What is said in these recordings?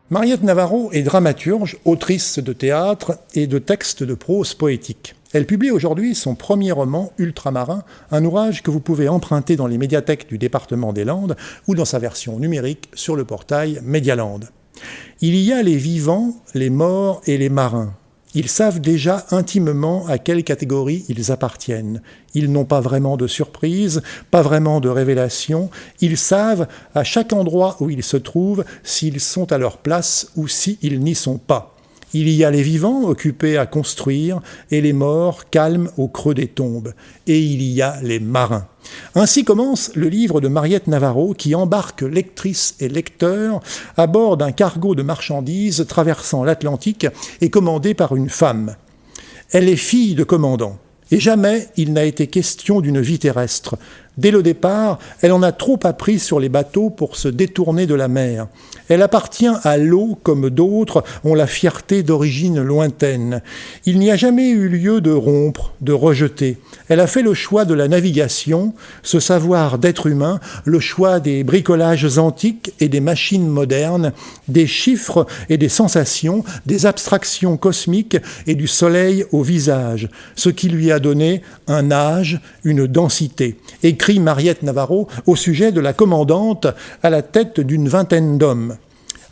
Mariette Navarro est dramaturge, autrice de théâtre et de textes de prose poétique. Elle publie aujourd'hui son premier roman, Ultramarin, un ouvrage que vous pouvez emprunter dans les médiathèques du département des Landes ou dans sa version numérique sur le portail Medialand. Il y a les vivants, les morts et les marins. Ils savent déjà intimement à quelle catégorie ils appartiennent. Ils n'ont pas vraiment de surprise, pas vraiment de révélation. Ils savent à chaque endroit où ils se trouvent s'ils sont à leur place ou s'ils n'y sont pas. Il y a les vivants occupés à construire et les morts calmes au creux des tombes. Et il y a les marins. Ainsi commence le livre de Mariette Navarro qui embarque lectrices et lecteurs à bord d'un cargo de marchandises traversant l'Atlantique et commandé par une femme. Elle est fille de commandant. Et jamais il n'a été question d'une vie terrestre. Dès le départ, elle en a trop appris sur les bateaux pour se détourner de la mer. Elle appartient à l'eau comme d'autres ont la fierté d'origine lointaine. Il n'y a jamais eu lieu de rompre, de rejeter. Elle a fait le choix de la navigation, ce savoir d'être humain, le choix des bricolages antiques et des machines modernes, des chiffres et des sensations, des abstractions cosmiques et du soleil au visage, ce qui lui a donné un âge, une densité. Écrit Mariette Navarro au sujet de la commandante à la tête d'une vingtaine d'hommes.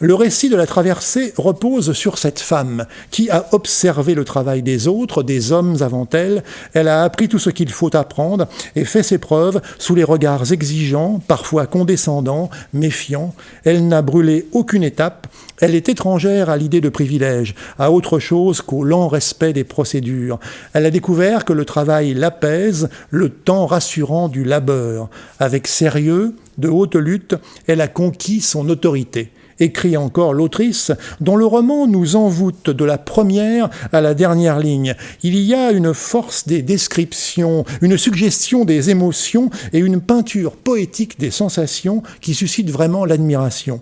Le récit de la traversée repose sur cette femme qui a observé le travail des autres, des hommes avant elle. Elle a appris tout ce qu'il faut apprendre et fait ses preuves sous les regards exigeants, parfois condescendants, méfiants. Elle n'a brûlé aucune étape. Elle est étrangère à l'idée de privilège, à autre chose qu'au lent respect des procédures. Elle a découvert que le travail l'apaise, le temps rassurant du labeur. Avec sérieux, de haute lutte, elle a conquis son autorité. Écrit encore l'autrice, dont le roman nous envoûte de la première à la dernière ligne. Il y a une force des descriptions, une suggestion des émotions et une peinture poétique des sensations qui suscite vraiment l'admiration.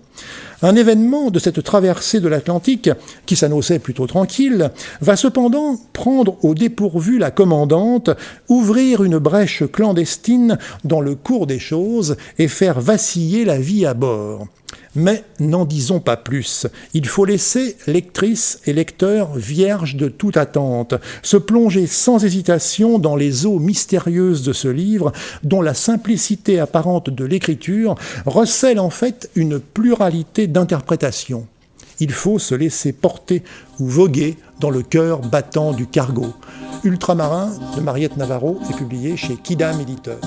Un événement de cette traversée de l'Atlantique, qui s'annonçait plutôt tranquille, va cependant prendre au dépourvu la commandante, ouvrir une brèche clandestine dans le cours des choses et faire vaciller la vie à bord. Mais n'en disons pas plus. Il faut laisser lectrices et lecteurs vierges de toute attente, se plonger sans hésitation dans les eaux mystérieuses de ce livre, dont la simplicité apparente de l'écriture recèle en fait une pluralité d'interprétations. Il faut se laisser porter ou voguer dans le cœur battant du cargo. Ultramarin de Mariette Navarro est publié chez Quidam Éditeur.